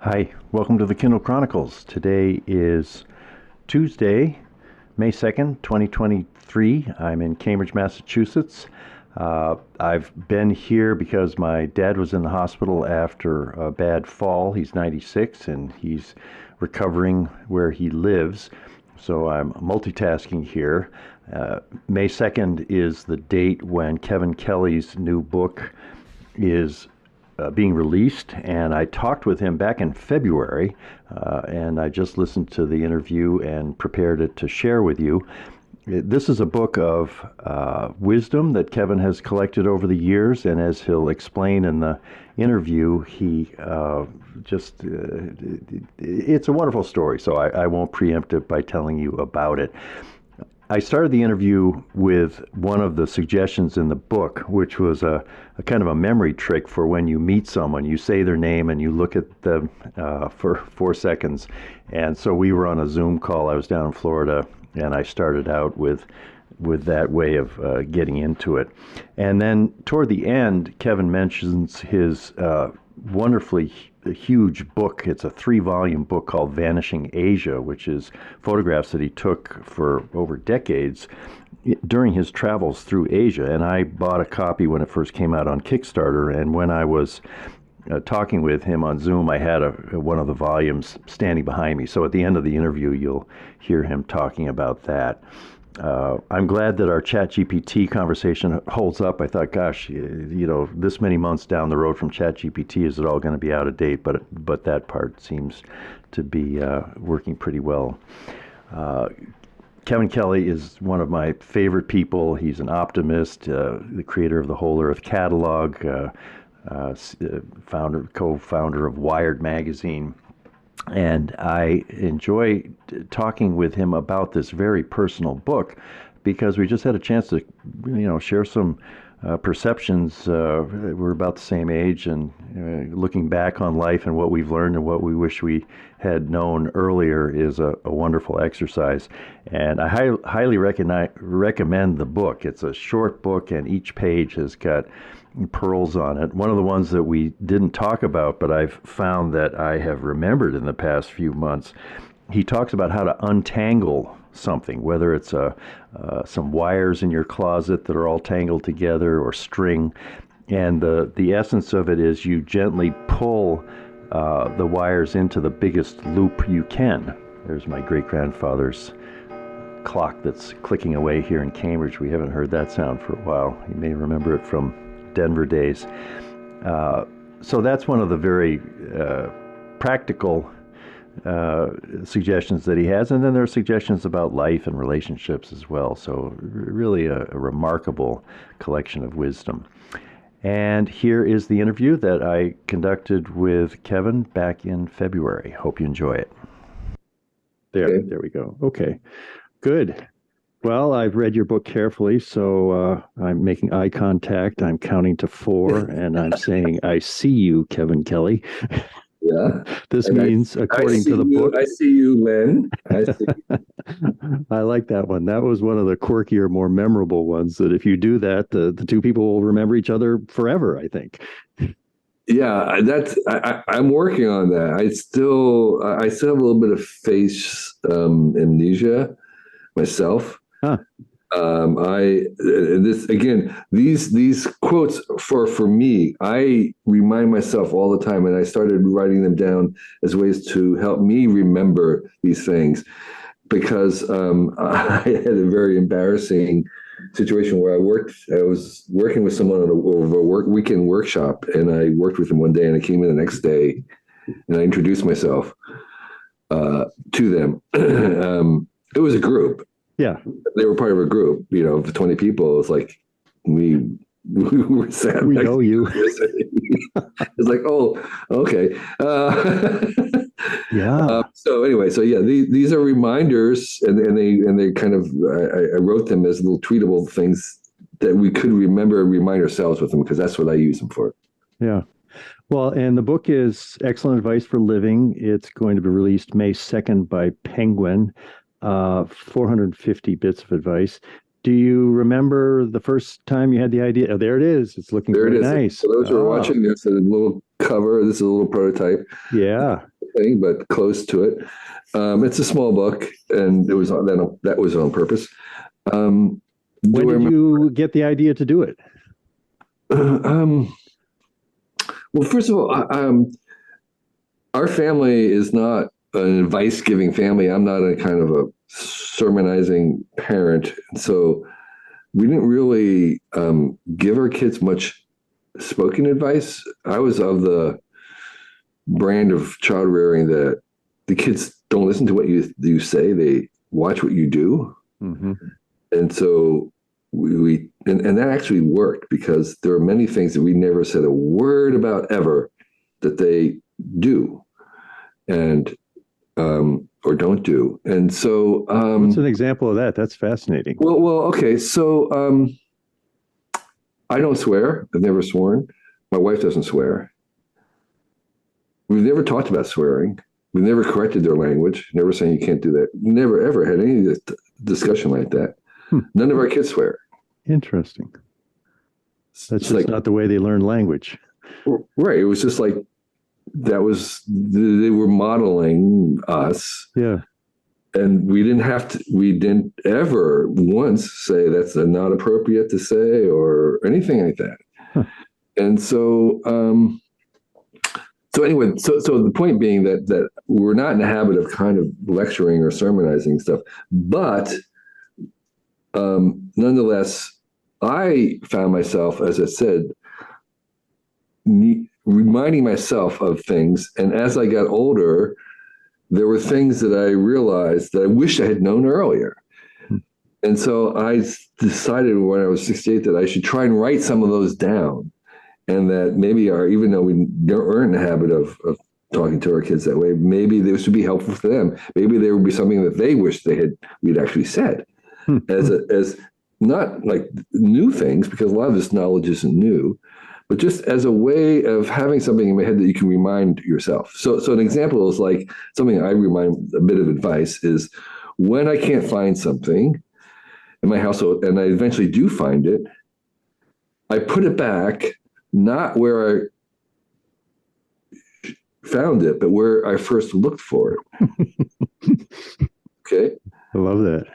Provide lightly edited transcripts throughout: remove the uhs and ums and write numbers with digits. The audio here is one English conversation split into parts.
Hi, welcome to the Kindle Chronicles. Today is Tuesday, May 2nd, 2023. I'm in Cambridge, Massachusetts. I've been here because my dad was in the hospital after a bad fall. He's 96 and he's recovering where he lives. So I'm multitasking here. May 2nd is the date when Kevin Kelly's new book is being released, and I talked with him back in February, and I just listened to the interview and prepared it to share with you. This is a book of wisdom that Kevin has collected over the years, and as he'll explain in the interview, it's a wonderful story, so I won't preempt it by telling you about it. I started the interview with one of the suggestions in the book, which was a kind of a memory trick for when you meet someone. You say their name and you look at them for 4 seconds. And so we were on a Zoom call. I was down in Florida, and I started out with that way of getting into it. And then toward the end, Kevin mentions his wonderfully huge book. It's a 3-volume book called Vanishing Asia, which is photographs that he took for over decades during his travels through Asia. And I bought a copy when it first came out on Kickstarter. And when I was talking with him on Zoom, I had one of the volumes standing behind me. So at the end of the interview, you'll hear him talking about that. I'm glad that our ChatGPT conversation holds up. I thought, gosh, this many months down the road from ChatGPT, is it all going to be out of date? But that part seems to be working pretty well. Kevin Kelly is one of my favorite people. He's an optimist, the creator of the Whole Earth Catalog, co-founder of Wired magazine. And I enjoy talking with him about this very personal book because we just had a chance to, share some perceptions. We're about the same age, and looking back on life and what we've learned and what we wish we had known earlier is a wonderful exercise. And I highly recommend the book. It's a short book, and each page has got pearls on it. One of the ones that we didn't talk about, but I've found that I have remembered in the past few months, he talks about how to untangle something, whether it's some wires in your closet that are all tangled together or string. And the essence of it is you gently pull the wires into the biggest loop you can. There's my great-grandfather's clock that's clicking away here in Cambridge. We haven't heard that sound for a while. You may remember it from Denver days. So that's one of the very practical suggestions that he has. And then there are suggestions about life and relationships as well. So really a remarkable collection of wisdom. And here is the interview that I conducted with Kevin back in February. Hope you enjoy it. There we go. Okay, good. Well, I've read your book carefully, so I'm making eye contact. I'm counting to 4, and I'm saying, I see you, Kevin Kelly. Yeah. This means, according to the book. I see you, Lynn. I see you. I like that one. That was one of the quirkier, more memorable ones, that if you do that, the two people will remember each other forever, I think. Yeah, I'm working on that. I still have a little bit of face amnesia myself. Huh. These quotes for me, I remind myself all the time, and I started writing them down as ways to help me remember these things, because I had a very embarrassing situation where I was working with someone on a weekend workshop, and I worked with them one day, and I came in the next day, and I introduced myself to them. It was a group. Yeah, they were part of a group, of 20 people. It's like we were sad. We know you. It's like, oh, okay. Yeah. So anyway, these are reminders, and they kind of I wrote them as little tweetable things that we could remember and remind ourselves with them, because that's what I use them for. Yeah. Well, and the book is Excellent Advice for Living. It's going to be released May 2nd by Penguin. 450 bits of advice. Do you remember the first time you had the idea? Oh, there it is. It's looking very nice. For those who are watching, there's a little cover. This is a little prototype. Yeah. thing, but close to it. It's a small book, and that was on purpose. When did you get the idea to do it? Well, first of all, our family is not an advice-giving family. I'm not a kind of a sermonizing parent, and so we didn't really give our kids much spoken advice. I was of the brand of child rearing that the kids don't listen to what you say; they watch what you do. Mm-hmm. And so and that actually worked, because there are many things that we never said a word about ever that they do, and or don't do. And so, what's an example of that? That's fascinating. Well, okay. So, I don't swear. I've never sworn. My wife doesn't swear. We've never talked about swearing. We've never corrected their language. Never saying you can't do that. Never ever had any discussion like that. None of our kids swear. Interesting. That's just not the way they learn language. Right. It was just like they were modeling us. Yeah. And we didn't ever once say that's not appropriate to say or anything like that. Huh. And so, anyway, so the point being that we're not in the habit of kind of lecturing or sermonizing stuff, but nonetheless, I found myself, as I said, reminding myself of things. And as I got older, there were things that I realized that I wish I had known earlier. And so I decided when I was 68 that I should try and write some of those down. And that maybe even though we aren't in the habit of talking to our kids that way, maybe this would be helpful for them. Maybe there would be something that they wish we'd actually said. As not like new things, because a lot of this knowledge isn't new, but just as a way of having something in my head that you can remind yourself. So an example is like something I remind, a bit of advice is, when I can't find something in my household and I eventually do find it, I put it back, not where I found it, but where I first looked for it. Okay. I love that.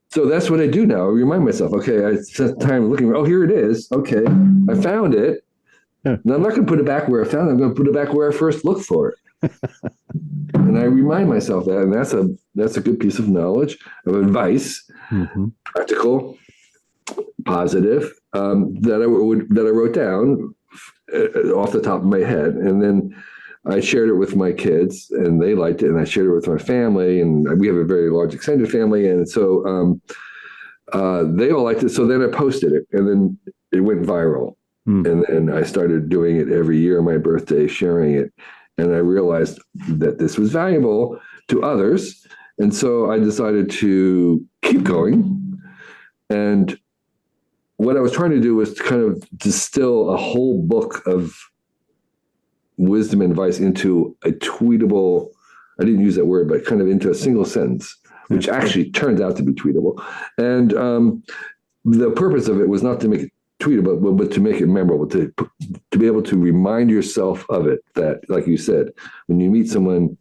So that's what I do now. I remind myself, okay, I spent time looking, oh, here it is. Okay, I found it. Yeah. Now I'm not going to put it back where I found it. I'm going to put it back where I first looked for it. And I remind myself that, and that's a good piece of knowledge, of advice, practical, positive, that I wrote down off the top of my head, and then I shared it with my kids, and they liked it, and I shared it with my family, and we have a very large extended family, and so they all liked it. So then I posted it, and then it went viral, and then I started doing it every year on my birthday, sharing it, and I realized that this was valuable to others, and so I decided to keep going. And what I was trying to do was to kind of distill a whole book of wisdom and advice into a tweetable, I didn't use that word, but kind of into a single sentence, which actually turns out to be tweetable. And the purpose of it was not to make it tweetable, but to make it memorable, to be able to remind yourself of it, that, like you said, when you meet someone,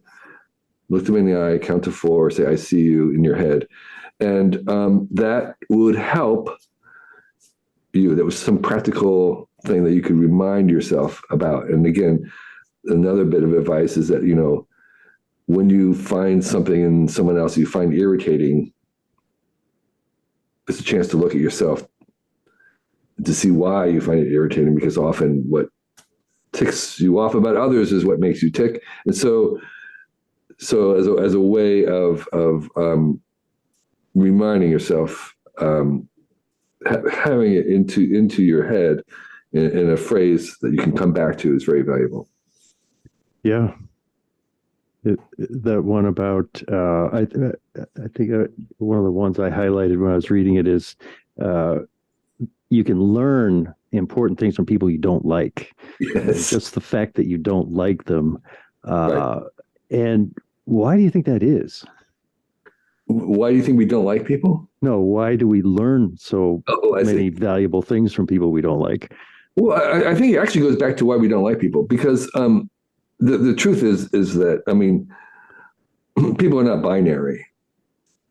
look them in the eye, count to 4, say, I see you, in your head. And that would help you. That was some practical thing that you could remind yourself about. And again, another bit of advice is that, when you find something in someone else you find irritating, it's a chance to look at yourself to see why you find it irritating, because often what ticks you off about others is what makes you tick. And so as a way of reminding yourself, having it into your head in a phrase that you can come back to is very valuable. Yeah. That one about, I think one of the ones I highlighted when I was reading it is, you can learn important things from people you don't like. Yes. Just the fact that you don't like them. Right. And why do you think that is? Why do you think we don't like people? No, why do we learn so many valuable things from people we don't like? Well, I think it actually goes back to why we don't like people, because the truth is that, I mean, people are not binary.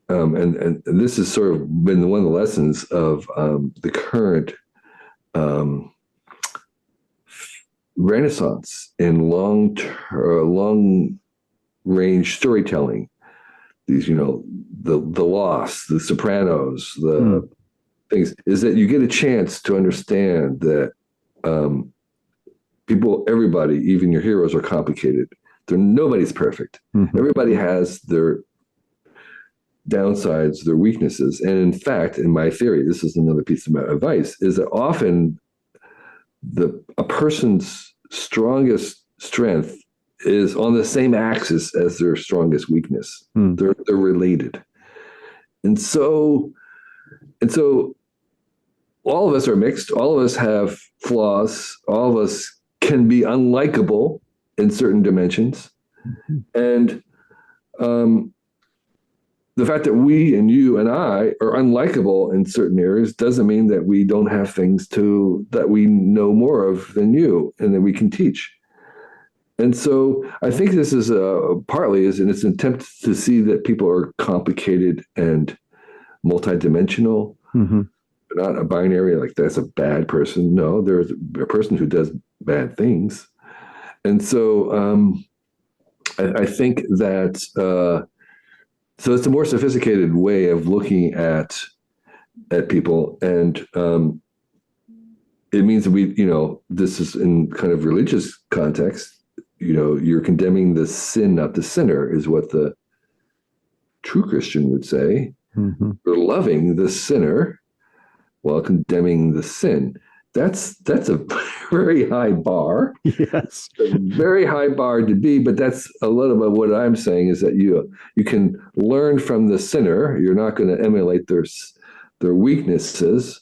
And this has sort of been one of the lessons of the current renaissance in long range storytelling. These, the Lost, the Sopranos, the things, is that you get a chance to understand that everybody, even your heroes, are complicated. Nobody's perfect. Mm-hmm. Everybody has their downsides, their weaknesses. And in fact, in my theory, this is another piece of my advice, is that often a person's strongest strength is on the same axis as their strongest weakness. They're related. And so all of us are mixed. All of us have flaws. All of us can be unlikable in certain dimensions. And the fact that we and you and I are unlikable in certain areas doesn't mean that we don't have things that we know more of than you and that we can teach. And so I think this is partly is in its attempt to see that people are complicated and multidimensional. Mm-hmm. Not a binary, like that's a bad person. No, there's a person who does bad things. And so I think that so it's a more sophisticated way of looking at people, and it means that this is in kind of religious context. You're condemning the sin, not the sinner, is what the true Christian would say. Mm-hmm. You're loving the sinner while condemning the sin. That's a very high bar. Yes. A very high bar to be, but that's a little bit what I'm saying is that you can learn from the sinner. You're not going to emulate their weaknesses,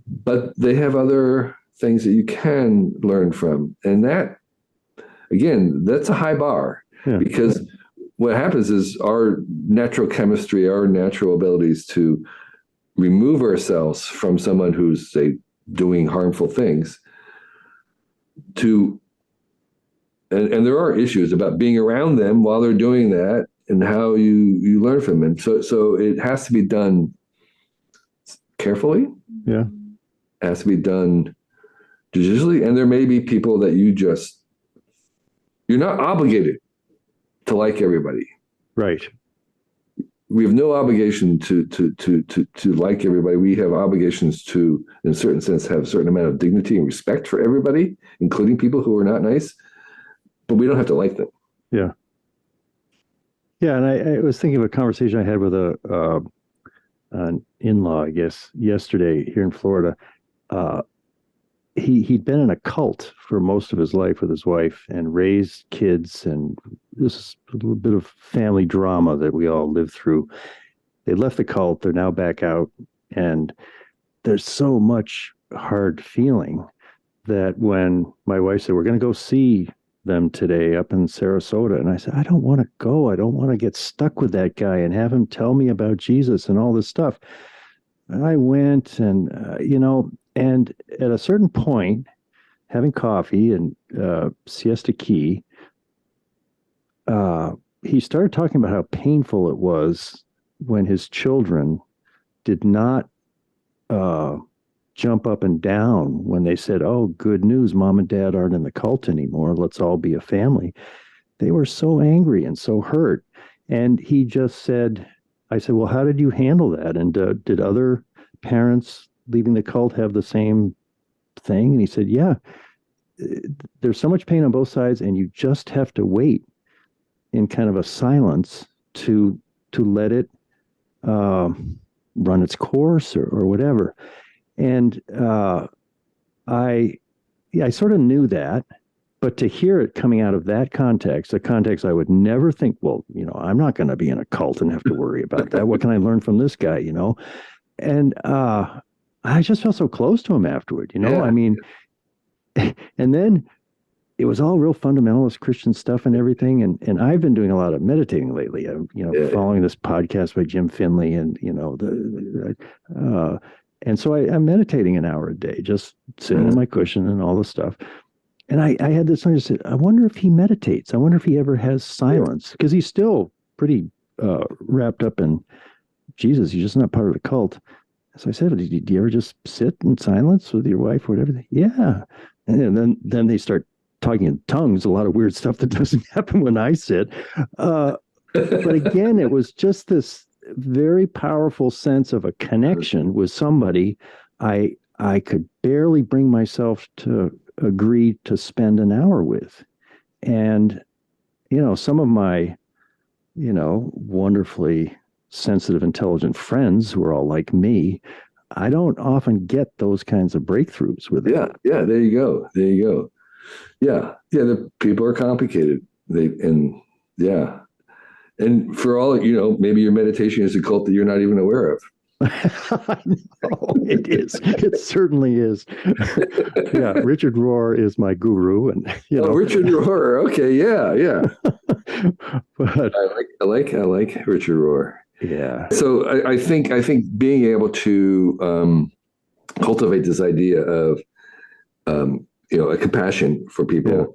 but they have other things that you can learn from. And that, again, that's a high bar. Yeah. Because what happens is our natural chemistry, our natural abilities to remove ourselves from someone who's, say, doing harmful things, and there are issues about being around them while they're doing that and how you learn from them. So it has to be done carefully. Yeah. It has to be done judiciously. And there may be people that you're not obligated to like everybody. Right. We have no obligation to like everybody. We have obligations to, in a certain sense, have a certain amount of dignity and respect for everybody, including people who are not nice, but we don't have to like them. Yeah. Yeah, and I was thinking of a conversation I had with an in-law, I guess, yesterday here in Florida. He'd been in a cult for most of his life with his wife and raised kids, and this is a little bit of family drama that we all lived through. They left the cult, they're now back out, and there's so much hard feeling that when my wife said, we're going to go see them today up in Sarasota, and I said, I don't want to go. I don't want to get stuck with that guy and have him tell me about Jesus and all this stuff. And I went and, and at a certain point, having coffee and Siesta Key, he started talking about how painful it was when his children did not jump up and down when they said, oh, good news, mom and dad aren't in the cult anymore. Let's all be a family. They were so angry and so hurt. And he just said, I said, well, how did you handle that? And did other parents leaving the cult have the same thing? And he said, yeah, there's so much pain on both sides, and you just have to wait in kind of a silence to let it run its course or whatever. And I sort of knew that, but to hear it coming out of that context, a context I would never think, well, I'm not going to be in a cult and have to worry about that. What can I learn from this guy, And I just felt so close to him afterward, Yeah. I mean, and then it was all real fundamentalist Christian stuff and everything. And I've been doing a lot of meditating lately. I'm, following this podcast by Jim Finley and, and so I'm meditating an hour a day, just sitting on my cushion and all this stuff. And I had this, I just said, I wonder if he meditates. I wonder if he ever has silence, because he's still pretty wrapped up in Jesus. He's just not part of the cult. So I said, do you ever just sit in silence with your wife or whatever? Yeah. And then they start talking in tongues, a lot of weird stuff that doesn't happen when I sit. But again, it was just this very powerful sense of a connection with somebody I could barely bring myself to agree to spend an hour with. And, some of my, wonderfully sensitive, intelligent friends who are all like me, I don't often get those kinds of breakthroughs with it. Yeah. There you go. Yeah. The people are complicated. And for all, maybe your meditation is a cult that you're not even aware of. I know it is. It certainly is. Yeah, Richard Rohr is my guru, and Richard Rohr. Okay, yeah. But I like Richard Rohr. Yeah. So I think being able to cultivate this idea of a compassion for people,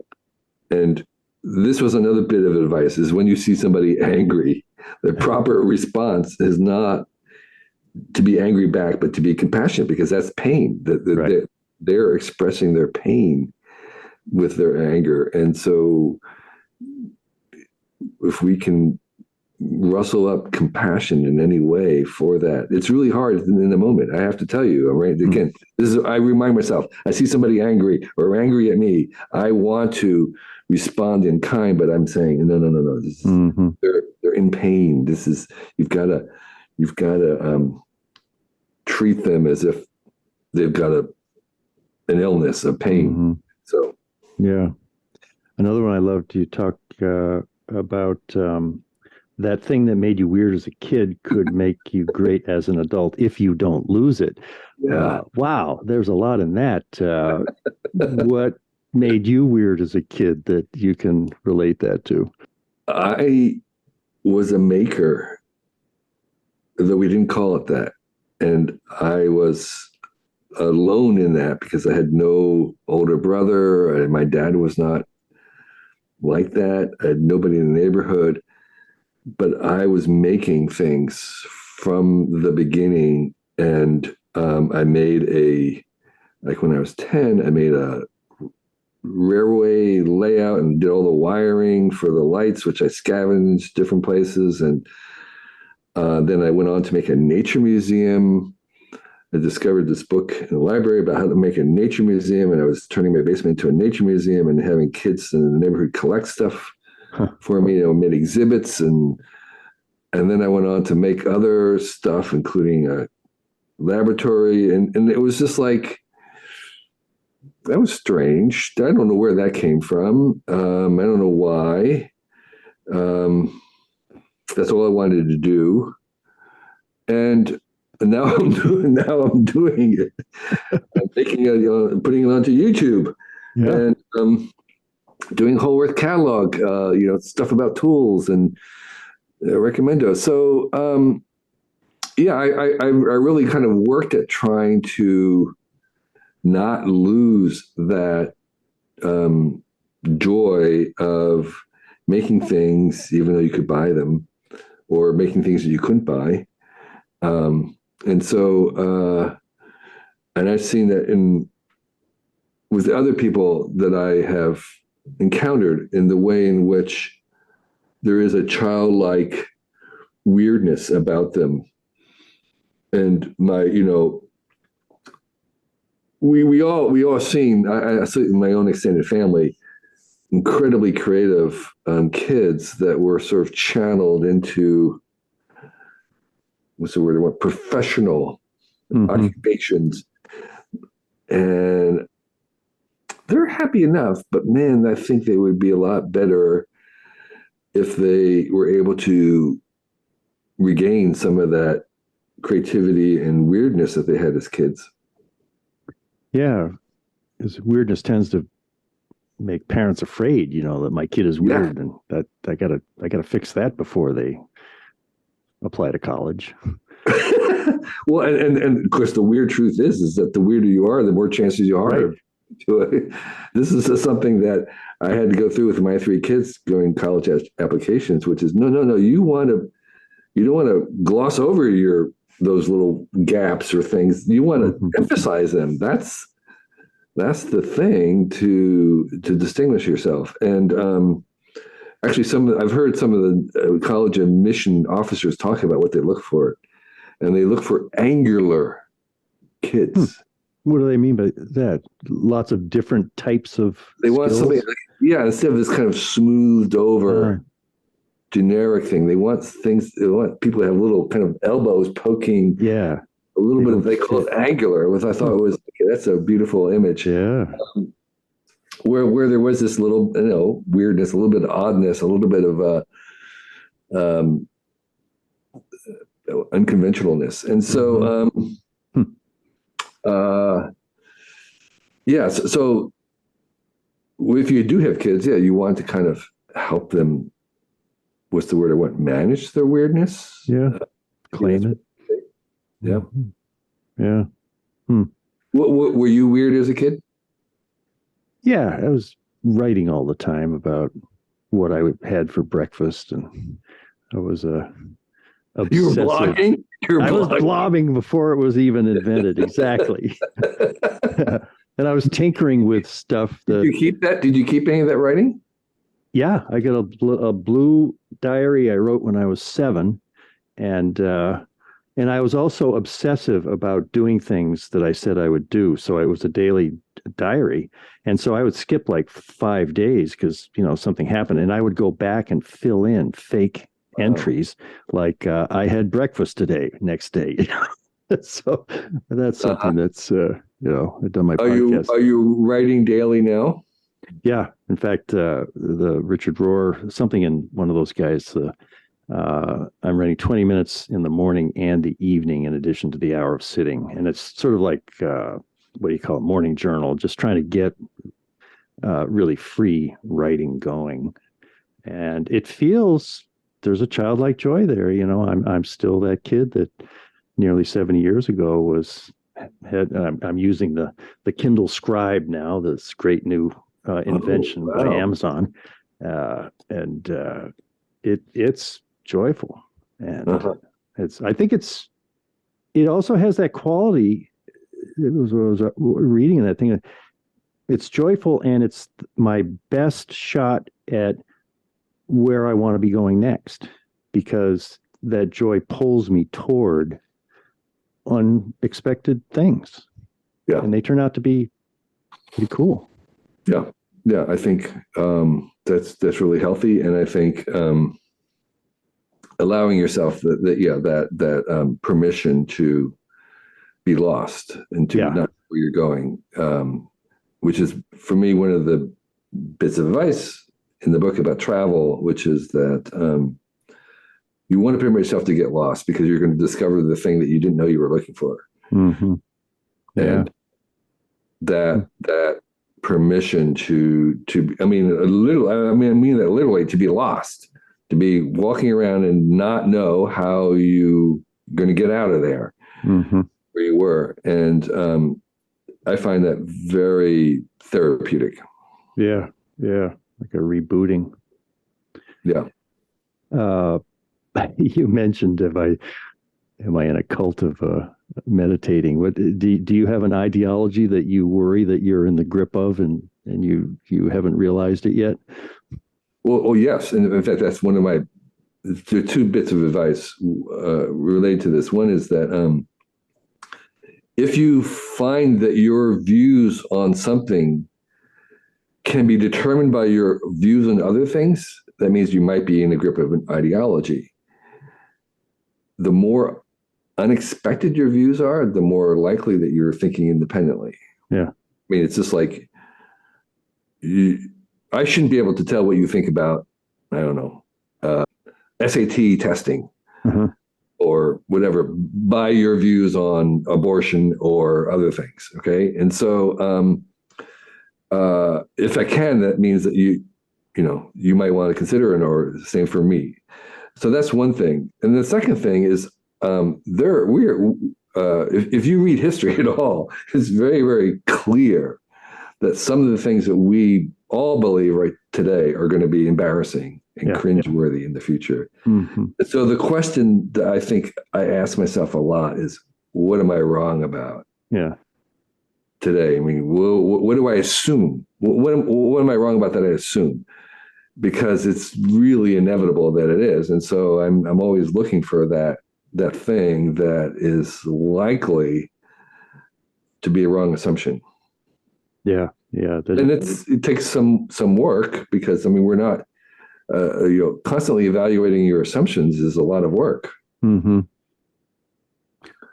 and this was another bit of advice: is when you see somebody angry, the proper response is not to be angry back, but to be compassionate, because that's pain. They're expressing their pain with their anger. And so if we can rustle up compassion in any way for that, it's really hard in the moment. I have to tell you, right? Again, I remind myself, I see somebody angry or angry at me, I want to respond in kind, but I'm saying, no. This is, they're in pain. This is, you've got to treat them as if they've got an illness, a pain. So, yeah. Another one I loved, you talk about that thing that made you weird as a kid could make you great as an adult if you don't lose it. Yeah. Wow, there's a lot in that. What made you weird as a kid that you can relate that to? I was a maker, though we didn't call it that. And I was alone in that because I had no older brother, and my dad was not like that. I had nobody in the neighborhood, but I was making things from the beginning. And I made when I was 10, I made a railway layout and did all the wiring for the lights, which I scavenged different places. And then I went on to make a nature museum. I discovered this book in the library about how to make a nature museum, and I was turning my basement into a nature museum and having kids in the neighborhood collect stuff for me. Made exhibits, and then I went on to make other stuff, including a laboratory, and it was just like, that was strange. I don't know where that came from. I don't know why. That's all I wanted to do, and now I'm doing it. I'm making it, putting it onto YouTube, and doing whole earth catalog. Stuff about tools and Recomendo. So I really kind of worked at trying to not lose that joy of making things, even though you could buy them, or making things that you couldn't buy. And I've seen that with other people that I have encountered, in the way in which there is a childlike weirdness about them. And we all seen, I see in my own extended family, incredibly creative kids that were sort of channeled into, what's the word, professional occupations. And they're happy enough, but man, I think they would be a lot better if they were able to regain some of that creativity and weirdness that they had as kids. Yeah, because weirdness tends to make parents afraid, that my kid is weird, and that I gotta fix that before they apply to college. Well, and of course, the weird truth is that the weirder you are, the more chances you are of This is something that I had to go through with my three kids during college applications, which is no. You don't want to gloss over those little gaps or things. You want to emphasize them. That's the thing to distinguish yourself. And actually, I've heard some of the college admission officers talk about what they look for, and they look for angular kids. What do they mean by that? Lots of different types of They want something, instead of this kind of smoothed over generic thing. They want people to have little kind of elbows poking. Yeah. A little bit of, they call it angular, which I thought was, that's a beautiful image. Yeah. Where there was this little, weirdness, a little bit of oddness, a little bit of unconventionalness. And so, so if you do have kids, you want to kind of help them, what's the word I want? Manage their weirdness. Yeah. Claim it. Yeah. Yeah. What were you weird as a kid? Yeah, I was writing all the time about what I had for breakfast, and I was obsessive. You were blogging? I was blogging before it was even invented. Exactly. And I was tinkering with stuff. Did you keep that? Did you keep any of that writing? Yeah, I got a blue diary I wrote when I was 7, and I was also obsessive about doing things that I said I would do. So it was a daily diary, and so I would skip like 5 days because something happened, and I would go back and fill in fake entries like I had breakfast today. Next day, so that's something that's I've done my podcast. Are you writing daily now? Yeah. In fact, the Richard Rohr, something in one of those guys, I'm writing 20 minutes in the morning and the evening in addition to the hour of sitting. And it's sort of like, what do you call it? Morning journal, just trying to get really free writing going. And it feels there's a childlike joy there. I'm still that kid that nearly 70 years ago I'm using the Kindle Scribe now, this great new invention by Amazon, and it's joyful, and I think it also has that quality. It was what I was reading in that thing. It's joyful, and it's my best shot at where I want to be going next, because that joy pulls me toward unexpected things. Yeah, and they turn out to be pretty cool. Yeah. I think that's really healthy, and I think allowing yourself that permission to be lost and to not know where you're going, which is for me one of the bits of advice in the book about travel, which is that you want to permit yourself to get lost because you're going to discover the thing that you didn't know you were looking for. Mm-hmm. And that permission to I mean that literally, to be lost, to be walking around and not know how you're going to get out of there where you were. And I find that very therapeutic. Yeah. Like a rebooting. Yeah. You mentioned am I in a cult of meditating? What do you have an ideology that you worry that you're in the grip of and you haven't realized it yet? Well, yes, and in fact, that's one of my. There are two bits of advice related to this. One is that if you find that your views on something can be determined by your views on other things, that means you might be in the grip of an ideology. The more unexpected your views are, the more likely that you're thinking independently. Yeah. I mean, it's just like I shouldn't be able to tell what you think about, I don't know, SAT testing or whatever, by your views on abortion or other things. Okay. And so if I can, that means that you might want to consider it, or the same for me. So that's one thing. And the second thing is if you read history at all, it's very, very clear that some of the things that we all believe right today are going to be embarrassing and cringeworthy in the future. Mm-hmm. So the question that I think I ask myself a lot is, what am I wrong about? Yeah. Today, I mean, what do I assume? What am I wrong about that I assume? Because it's really inevitable that it is, and so I'm always looking for that thing that is likely to be a wrong assumption. Yeah. And it takes some work, because I mean, we're not constantly evaluating your assumptions is a lot of work. Mm-hmm.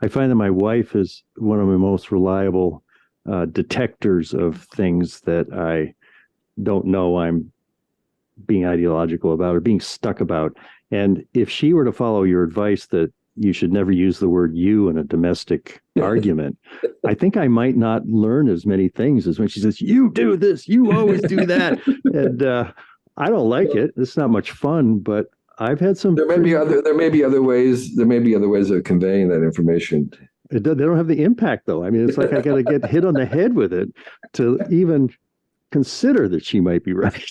I find that my wife is one of my most reliable detectors of things that I don't know I'm being ideological about or being stuck about. And if she were to follow your advice that you should never use the word you in a domestic argument, I think I might not learn as many things as when she says, you do this, you always do that. And I don't like it. It's not much fun, but I've had some. There may be other ways of conveying that information. They don't have the impact, though. I mean, it's like I got to get hit on the head with it to even consider that she might be right.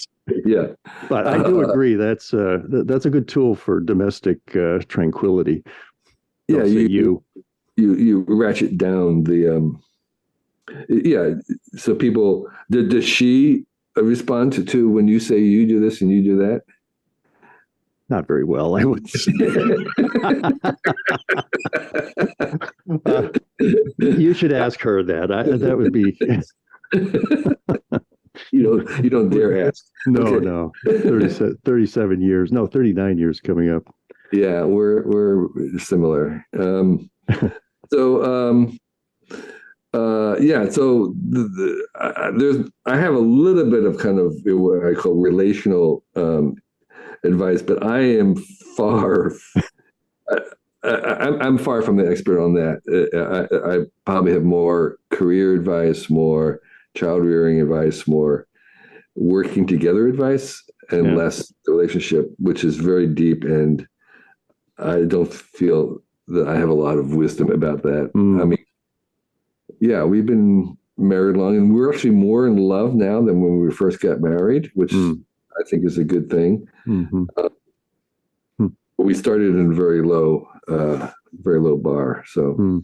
Yeah, but I do agree that's a good tool for domestic tranquility. Yeah, you ratchet down the So people, does she respond to when you say you do this and you do that? Not very well, I would say. You should ask her that. That would be. You don't dare ask. No. 37 years. No, 39 years coming up. Yeah, we're similar. So I have a little bit of kind of what I call relational advice, but I am far. I'm far from the expert on that. I probably have more career advice, more child rearing advice, more working together advice, and less relationship, which is very deep, and I don't feel that I have a lot of wisdom about that. I mean, we've been married long, and we're actually more in love now than when we first got married, which I think is a good thing. Mm-hmm. But we started in a very low bar. So,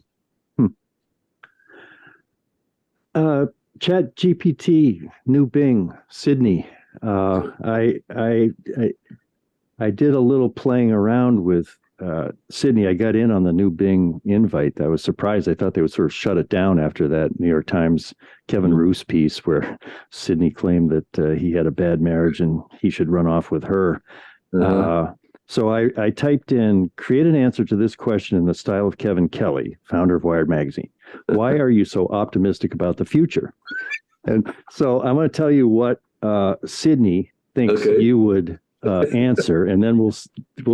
Chat GPT, new Bing, Sydney. I did a little playing around with Sydney. I got in on the new Bing invite. I was surprised. I thought they would sort of shut it down after that New York Times Kevin Roose piece where Sydney claimed that he had a bad marriage and he should run off with her. So I typed in, create an answer to this question in the style of Kevin Kelly, founder of Wired Magazine. Why are you so optimistic about the future? And so I'm going to tell you what Sydney thinks you would answer, and then we'll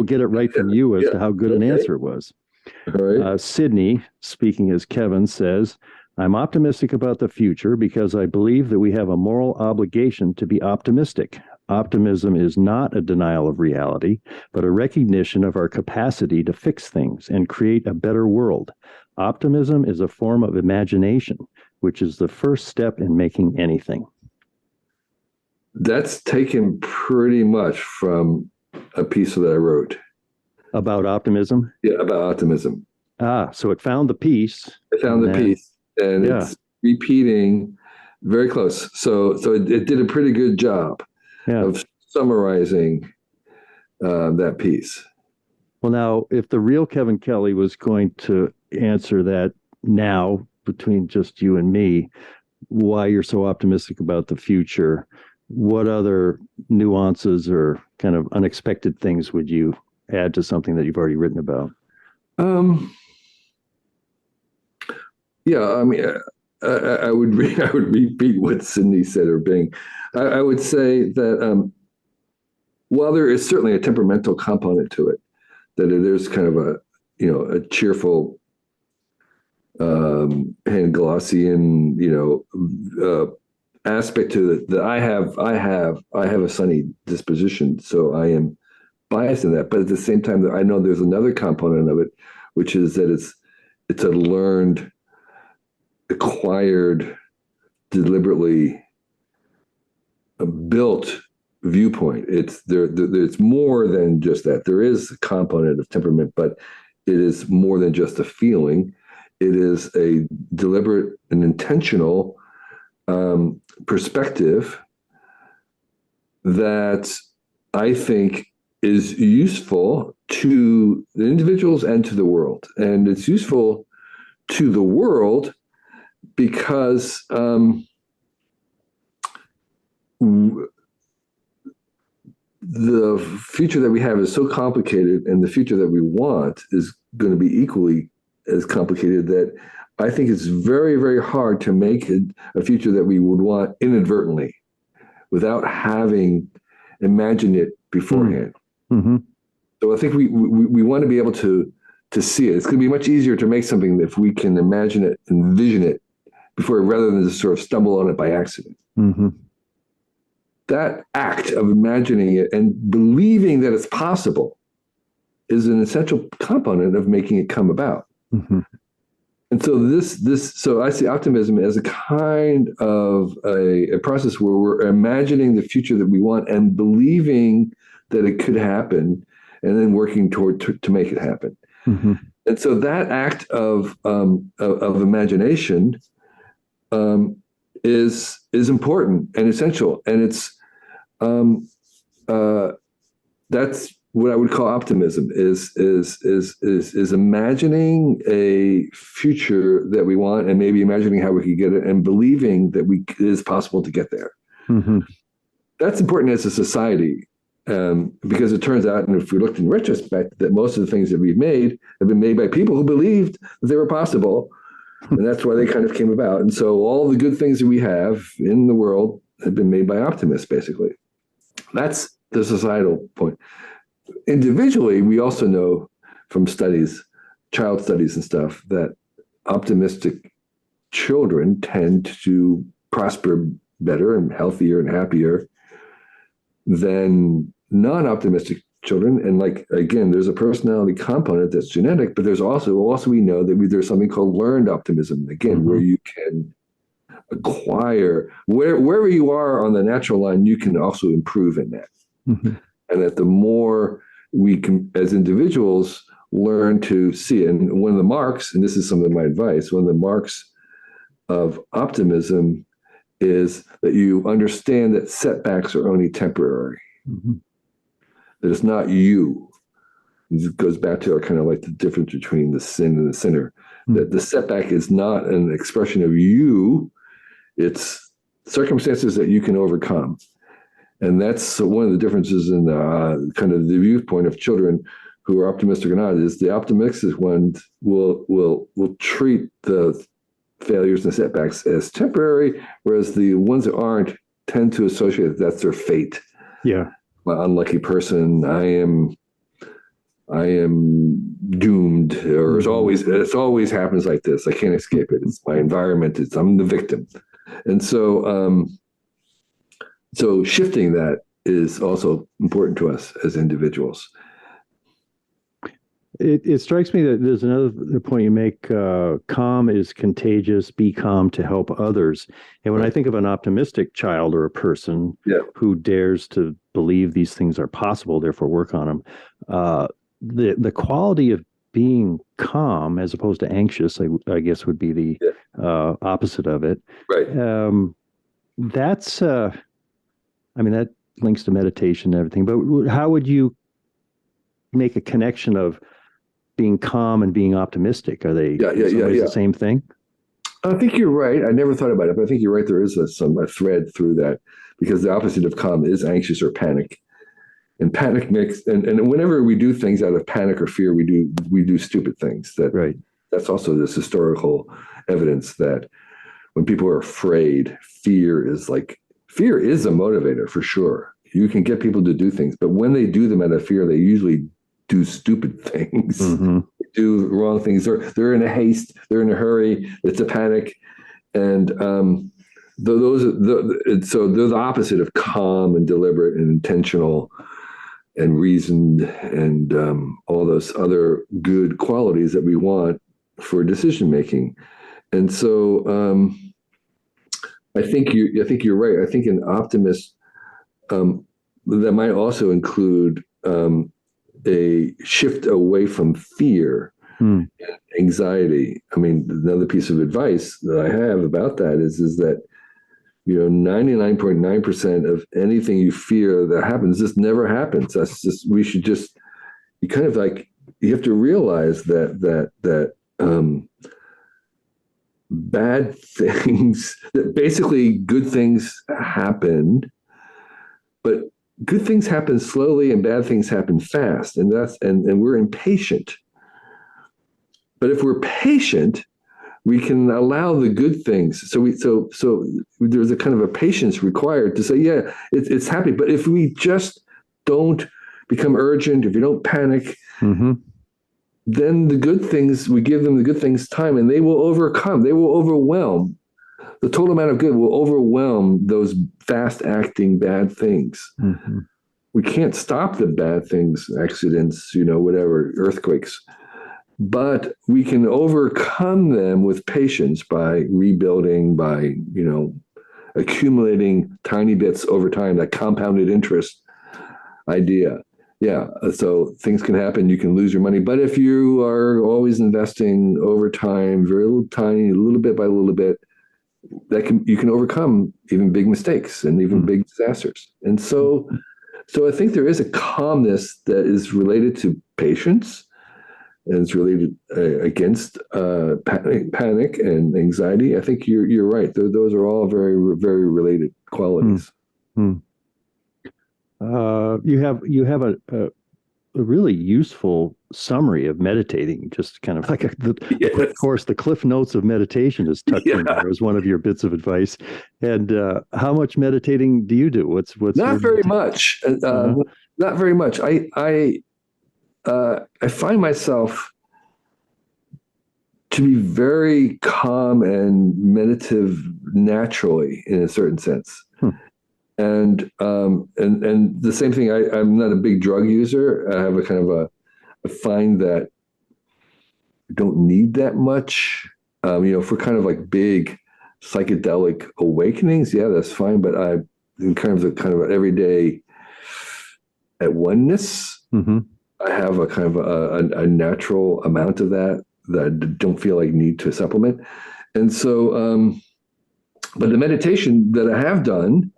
get it right from you as to how good an answer it was. All right. Sydney, speaking as Kevin, says, I'm optimistic about the future because I believe that we have a moral obligation to be optimistic. Optimism is not a denial of reality, but a recognition of our capacity to fix things and create a better world. Optimism is a form of imagination, which is the first step in making anything. That's taken pretty much from a piece that I wrote. About optimism? Yeah, about optimism. So it found the piece. It found the piece, and it's repeating very close. So it did a pretty good job of summarizing that piece. Well, now, if the real Kevin Kelly was going to answer that now between just you and me, why you're so optimistic about the future, what other nuances or kind of unexpected things would you add to something that you've already written about? I mean, I would repeat what Sydney said or Bing. I would say that while there is certainly a temperamental component to it, that it is kind of a cheerful Panglossian aspect to it, that I have a sunny disposition, so I am biased in that. But at the same time, I know there's another component of it, which is that it's a learned, acquired, deliberately built viewpoint. It's it's more than just that. There is a component of temperament, but it is more than just a feeling. It is a deliberate and intentional perspective that I think is useful to the individuals and to the world. And it's useful to the world because the future that we have is so complicated, and the future that we want is going to be equally as complicated, that I think it's very, very hard to make it a future that we would want inadvertently without having imagined it beforehand. Mm-hmm. So I think we want to be able to see it. It's going to be much easier to make something if we can imagine it, envision it before, rather than just sort of stumble on it by accident. Mm-hmm. That act of imagining it and believing that it's possible is an essential component of making it come about. Mm-hmm. And so so I see optimism as a kind of a process where we're imagining the future that we want and believing that it could happen, and then working toward to make it happen. Mm-hmm. And so that act of imagination is important and essential, and it's that's what I would call optimism, is imagining a future that we want, and maybe imagining how we could get it, and believing that it is possible to get there. Mm-hmm. That's important as a society, because it turns out, and if we looked in retrospect, that most of the things that we've made have been made by people who believed that they were possible, and that's why they kind of came about. And so all the good things that we have in the world have been made by optimists, basically. That's the societal point. Individually, we also know from studies, child studies and stuff, that optimistic children tend to prosper better and healthier and happier than non-optimistic children. And like, again, there's a personality component that's genetic, but there's also we know that there's something called learned optimism, again, mm-hmm. where you can acquire, wherever you are on the natural line, you can also improve in that. Mm-hmm. And that the more we can, as individuals, learn to see it. And one of the marks, and this is some of my advice, one of the marks of optimism is that you understand that setbacks are only temporary. Mm-hmm. That it's not you. It goes back to our kind of like the difference between the sin and the sinner. Mm-hmm. That the setback is not an expression of you, it's circumstances that you can overcome. And that's one of the differences in kind of the viewpoint of children who are optimistic or not, is the optimistic ones will treat the failures and setbacks as temporary, whereas the ones that aren't tend to associate that's their fate. Yeah. My unlucky person, I am doomed, or mm-hmm. it always happens like this. I can't escape it. It's my environment. I'm the victim. And so so shifting that is also important to us as individuals. It strikes me that there's another point you make. Calm is contagious. Be calm to help others. And when I think of an optimistic child or a person who dares to believe these things are possible, therefore work on them, the quality of being calm as opposed to anxious, I guess, would be the opposite of it. Right. That's, that links to meditation and everything. But how would you make a connection of being calm and being optimistic? Are they the same thing? I think you're right. I never thought about it, but I think you're right. There is a thread through that, because the opposite of calm is anxious or panic. And panic makes, and whenever we do things out of panic or fear, we do stupid things. That's also this historical evidence that when people are afraid, fear is a motivator for sure. You can get people to do things, but when they do them out of fear, they usually do stupid things, mm-hmm. do wrong things. They're in a haste. They're in a hurry. It's a panic, and so they're the opposite of calm and deliberate and intentional and reasoned and all those other good qualities that we want for decision making. And so I think you're right. I think an optimist that might also include a shift away from fear and anxiety. I mean, another piece of advice that I have about that is that 99.9% of anything you fear that happens just never happens. That's just you kind of like, you have to realize that bad things, that basically good things happen, but good things happen slowly and bad things happen fast, and we're impatient. But if we're patient, we can allow the good things. So there's a kind of a patience required to say, yeah, it's happy. But if we just don't become urgent, if we don't panic, then the good things, we give them the good things time, and they will overwhelm. The total amount of good will overwhelm those fast acting bad things. We can't stop the bad things, accidents, whatever, earthquakes. But we can overcome them with patience by rebuilding, by, accumulating tiny bits over time, that compounded interest idea. Yeah. So things can happen. You can lose your money. But if you are always investing over time, very little tiny, a little bit by little bit, you can overcome even big mistakes and even big disasters. And so I think there is a calmness that is related to patience, and it's related against panic and anxiety. I think you're right. Those are all very, very related qualities. You have a really useful summary of meditating, just kind of like of course, the Cliff Notes of meditation is tucked in there as one of your bits of advice. And how much meditating do you do? What's not very much. Not very much. I find myself to be very calm and meditative naturally, in a certain sense. And the same thing. I'm not a big drug user. I have a kind of I find that I don't need that much. For kind of like big psychedelic awakenings, yeah, that's fine. But in terms of kind of an everyday at oneness, I have a kind of a natural amount of that I don't feel like need to supplement. And so, but the meditation that I have done,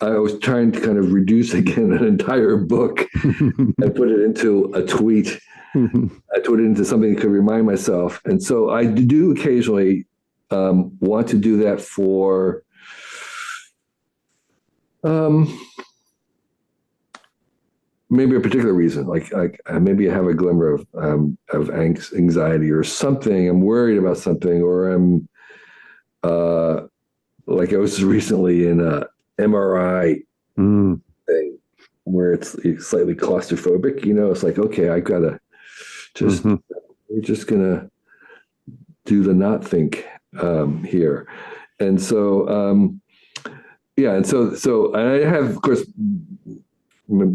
I was trying to kind of reduce again an entire book and put it into a tweet. I put it into something that could remind myself. And so I do occasionally want to do that for maybe a particular reason, like maybe I have a glimmer of anxiety or something. I'm worried about something, or I'm like I was recently in a MRI thing where it's slightly claustrophobic. It's like, okay, I gotta just we're just gonna do the not think here, and so and so I have, of course,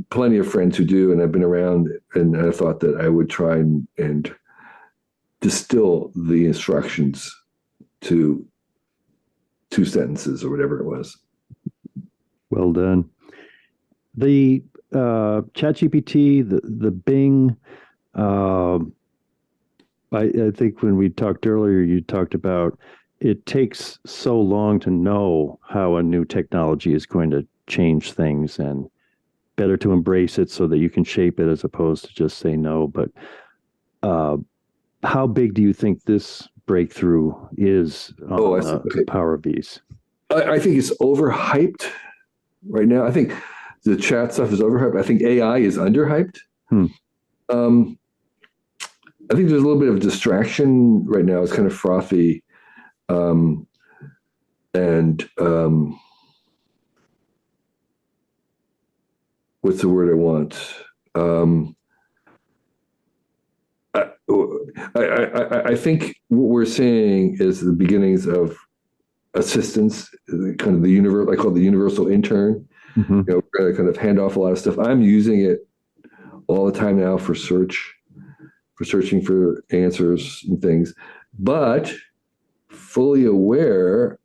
plenty of friends who do, and I've been around, and I thought that I would try and distill the instructions to 2 sentences or whatever it was. Well done. The ChatGPT, the Bing, I think when we talked earlier, you talked about it takes so long to know how a new technology is going to change things, and better to embrace it so that you can shape it as opposed to just say no. But how big do you think this breakthrough is on the power of these? I think it's overhyped right now. I think the chat stuff is overhyped. I think AI is underhyped. I think there's a little bit of distraction right now. It's kind of frothy. What's the word I want? I think what we're seeing is the beginnings of assistance, kind of the universe. I call it the universal intern. We're going to kind of hand off a lot of stuff. I'm using it all the time now for searching for answers and things, but fully aware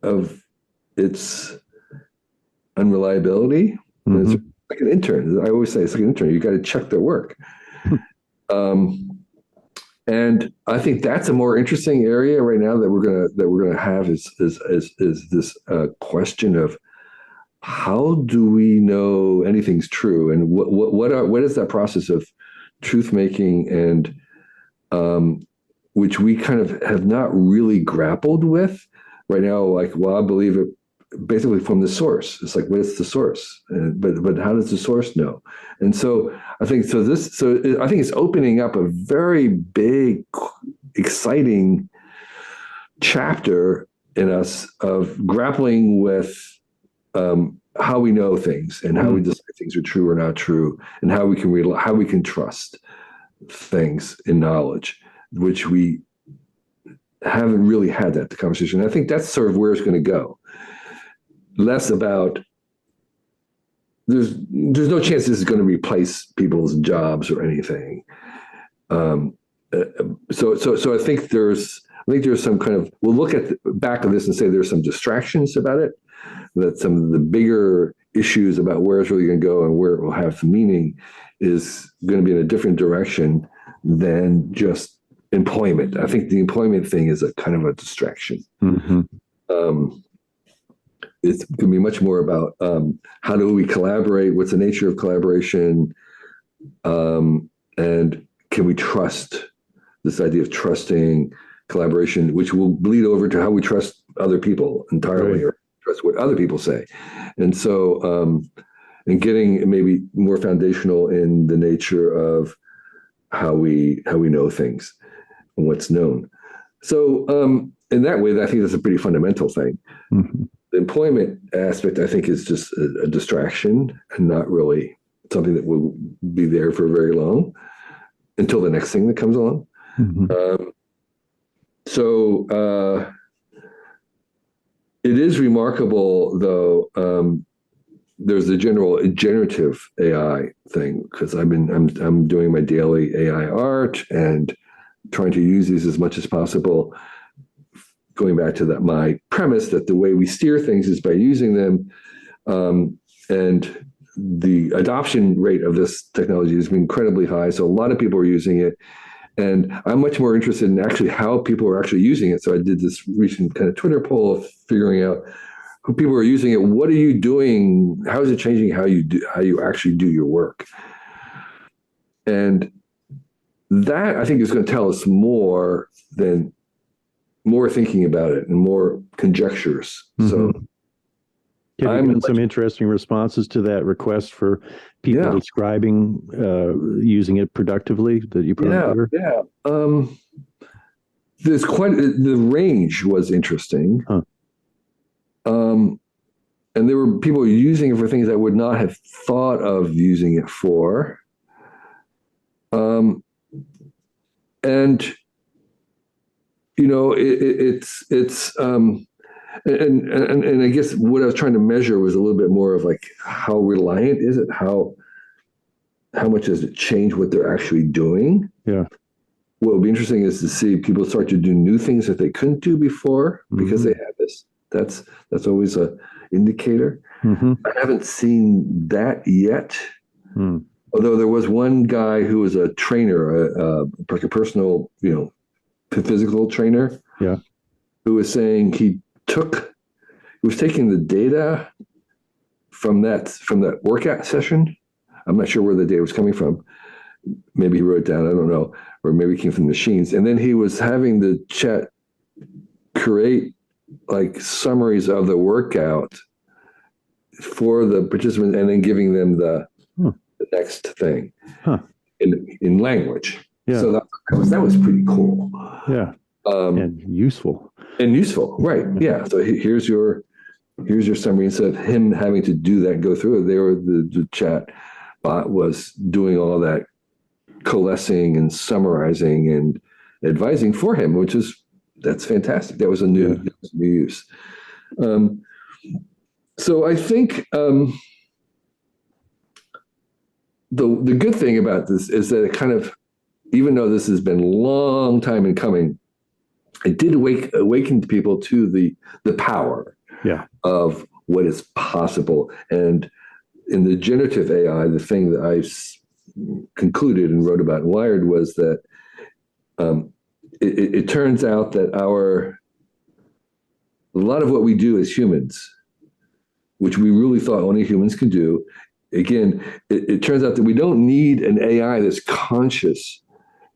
of its unreliability. Mm-hmm. It's like an intern. I always say it's like an intern. You got to check their work. And I think that's a more interesting area right now that we're gonna have is this question of how do we know anything's true, and what is that process of truth making, and which we kind of have not really grappled with right now. Like, well, I believe it basically from the source. It's like, what is the source? But how does the source know? And so I think I think it's opening up a very big, exciting chapter in us of grappling with how we know things and how we decide things are true or not true, and how we can trust things in knowledge, which we haven't really had that conversation. I think that's sort of where it's going to go. Less about there's no chance this is going to replace people's jobs or anything. So I think there's some kind of, we'll look at the back of this and say there's some distractions about it, that some of the bigger issues about where it's really going to go and where it will have some meaning is going to be in a different direction than just employment. I think the employment thing is a kind of a distraction. Mm-hmm. It's going to be much more about how do we collaborate? What's the nature of collaboration? And can we trust, this idea of trusting collaboration, which will bleed over to how we trust other people entirely, right, or trust what other people say. And so, and getting maybe more foundational in the nature of how we know things and what's known. So in that way, I think that's a pretty fundamental thing. Mm-hmm. The employment aspect, I think, is just a distraction and not really something that will be there for very long until the next thing that comes along. Mm-hmm. It is remarkable, though. There's the general generative AI thing, because I'm doing my daily AI art and trying to use these as much as possible. Going back to my premise that the way we steer things is by using them, and the adoption rate of this technology has been incredibly high. So a lot of people are using it, and I'm much more interested in actually how people are actually using it. So I did this recent kind of Twitter poll of figuring out who people are using it. What are you doing? How is it changing how you actually do your work? And that, I think, is going to tell us more thinking about it and more conjectures. Mm-hmm. So have you gotten some interesting responses to that request for people describing using it productively that you put on Twitter? Yeah. There's the range was interesting. Huh. And there were people using it for things I would not have thought of using it for. And you know, it's and I guess what I was trying to measure was a little bit more of like, how reliant is it? How much does it change what they're actually doing? Yeah. What would be interesting is to see people start to do new things that they couldn't do before because they have this. That's always a indicator. Mm-hmm. I haven't seen that yet. Although there was one guy who was a trainer, like a personal, physical trainer, who was saying he was taking the data from that workout session. I'm not sure where the data was coming from. Maybe he wrote it down, I don't know, or maybe it came from the machines. And then he was having the chat create like summaries of the workout for the participants, and then giving them the next thing in language. Yeah. So that was pretty cool. Yeah. And useful. Right. Yeah. So here's your summary. Instead of him having to do that, go through it, the chat bot was doing all that coalescing and summarizing and advising for him, that's fantastic. That was a new use. So I think the good thing about this is that it kind of, even though this has been a long time in coming, it did awaken people to the power of what is possible. And in the generative AI, the thing that I concluded and wrote about in Wired was that it turns out that a lot of what we do as humans, which we really thought only humans can do, again, it turns out that we don't need an AI that's conscious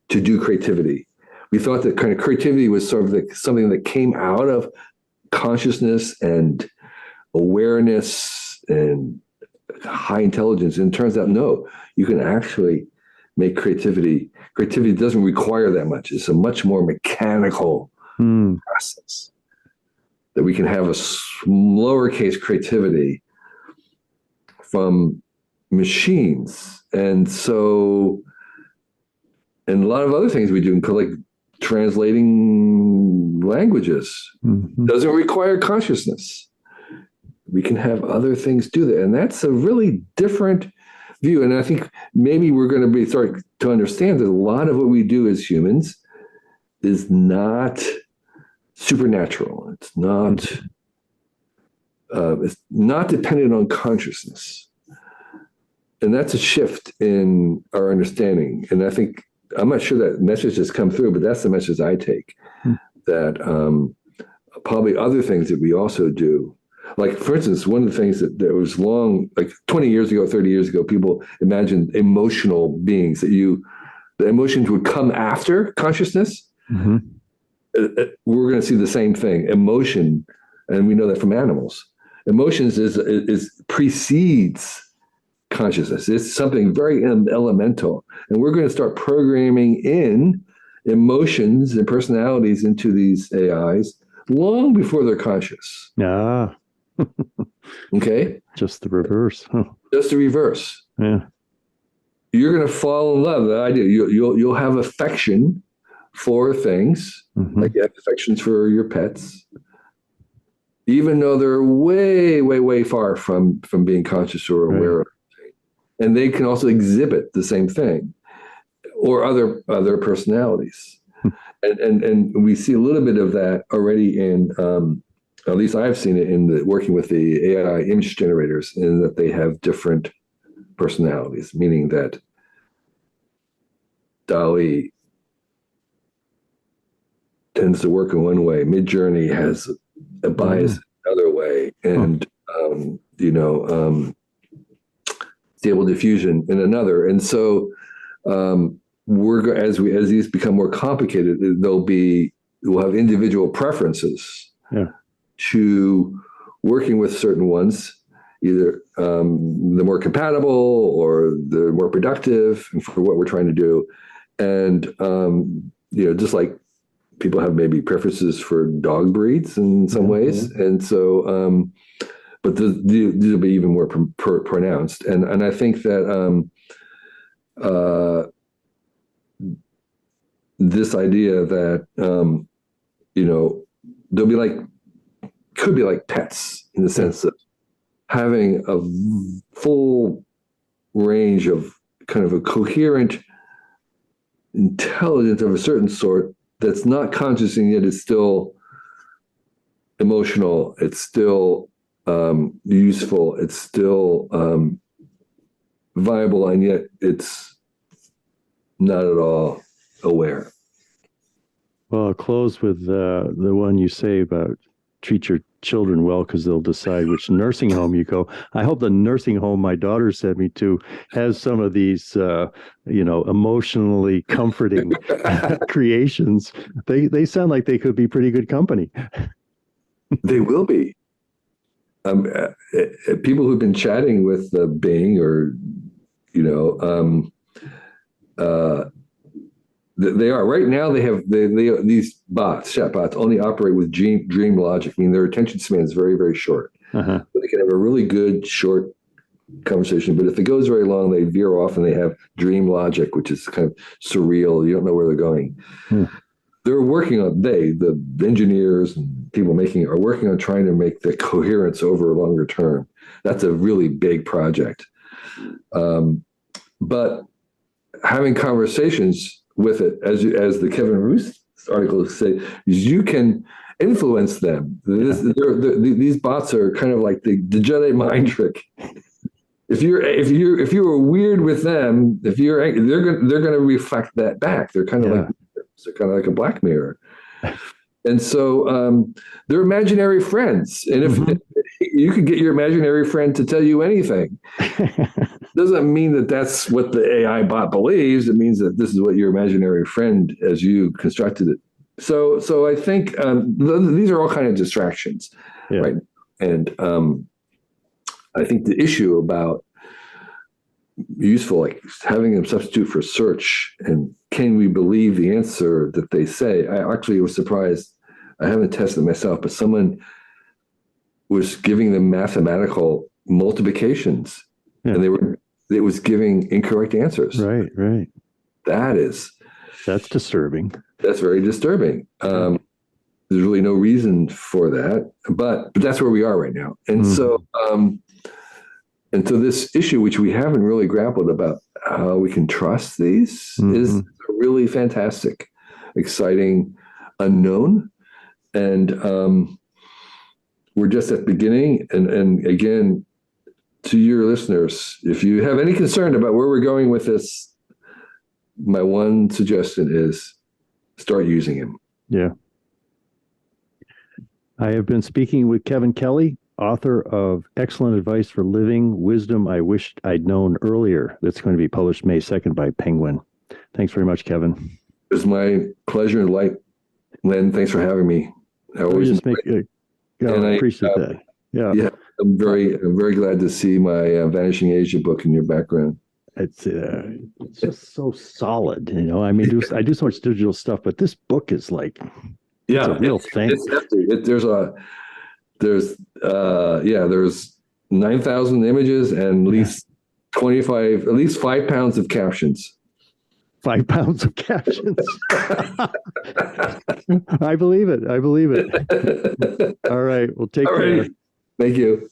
to do creativity. We thought that kind of creativity was sort of something that came out of consciousness and awareness and high intelligence. And it turns out, no, you can actually make creativity. Creativity doesn't require that much. It's a much more mechanical process that we can have a lowercase creativity from machines. And so, and a lot of other things we do, like translating languages, doesn't require consciousness. We can have other things do that. And that's a really different view. And I think maybe we're going to start to understand that a lot of what we do as humans is not supernatural. It's not dependent on consciousness. And that's a shift in our understanding. And I think, I'm not sure that message has come through, but that's the message I take, that probably other things that we also do. Like, for instance, one of the things that was long, like 20 years ago, 30 years ago, people imagined emotional beings, that the emotions would come after consciousness. We're going to see the same thing. Emotion, and we know that from animals. Emotions is precedes consciousness. It's something very elemental. And we're going to start programming in emotions and personalities into these AIs long before they're conscious. Yeah. Okay? Just the reverse. Huh. Just the reverse. Yeah. You're going to fall in love. The idea, you'll have affection for things, like you have affections for your pets, even though they're way, way, way far from being conscious or aware of it. And they can also exhibit the same thing, or other personalities. And we see a little bit of that already in, at least I've seen it in working with the AI image generators, in that they have different personalities, meaning that DALL-E tends to work in one way. Midjourney has a bias another way, and Stable Diffusion in another. And so as these become more complicated, we'll have individual preferences to working with certain ones, either the more compatible or the more productive for what we're trying to do. And just like people have maybe preferences for dog breeds in some ways, and so but these will be even more pronounced. And I think that this idea that could be like pets, in the sense of having a full range of kind of a coherent intelligence of a certain sort that's not conscious, and yet it's still emotional, it's still useful, it's still viable, and yet it's not at all aware. Well, I'll close with the one you say about treat your children well, because they'll decide which nursing home you go. I hope the nursing home my daughter sent me to has some of these, emotionally comforting creations. They sound like they could be pretty good company. They will be. People who've been chatting with Bing, or they are right now. They have these chat bots only operate with dream logic. I mean, their attention span is very, very short. So they can have a really good short conversation, but if it goes very long, they veer off and they have dream logic, which is kind of surreal. You don't know where they're going. They're working on the engineers and people making it are working on trying to make the coherence over a longer term. That's a really big project. But having conversations with it, as the Kevin Roose article say you can influence them. These bots are kind of like the Jedi mind trick. If you were weird with them, they're gonna reflect that back. They're kind of like a black mirror. And so they're imaginary friends. And if you could get your imaginary friend to tell you anything, doesn't mean that that's what the AI bot believes. It means that this is what your imaginary friend, as you constructed it. So I think these are all kind of distractions, right? And I think the issue about useful, like having them substitute for search, and can we believe the answer that they say? I actually was surprised. I haven't tested myself, but someone was giving them mathematical multiplications, and it was giving incorrect answers. Right. That's disturbing. That's very disturbing. There's really no reason for that, but that's where we are right now. And so this issue, which we haven't really grappled about how we can trust these, is a really fantastic, exciting unknown. And we're just at the beginning. And again, to your listeners, if you have any concern about where we're going with this, my one suggestion is start using him. Yeah. I have been speaking with Kevin Kelly, author of Excellent Advice for Living, Wisdom I Wished I'd Known Earlier. That's going to be published May 2nd by Penguin. Thanks very much, Kevin. It was my pleasure and delight, Len. Thanks for having me. I always appreciate that. Yeah. I'm very glad to see my Vanishing Asia book in your background. It's just so solid, you know. I mean, I do so much digital stuff, but this book is like, it's a real thing. It's hefty. There's 9,000 images and at least 5 pounds of captions. 5 pounds of captions. I believe it. All right. Well, take care. Thank you.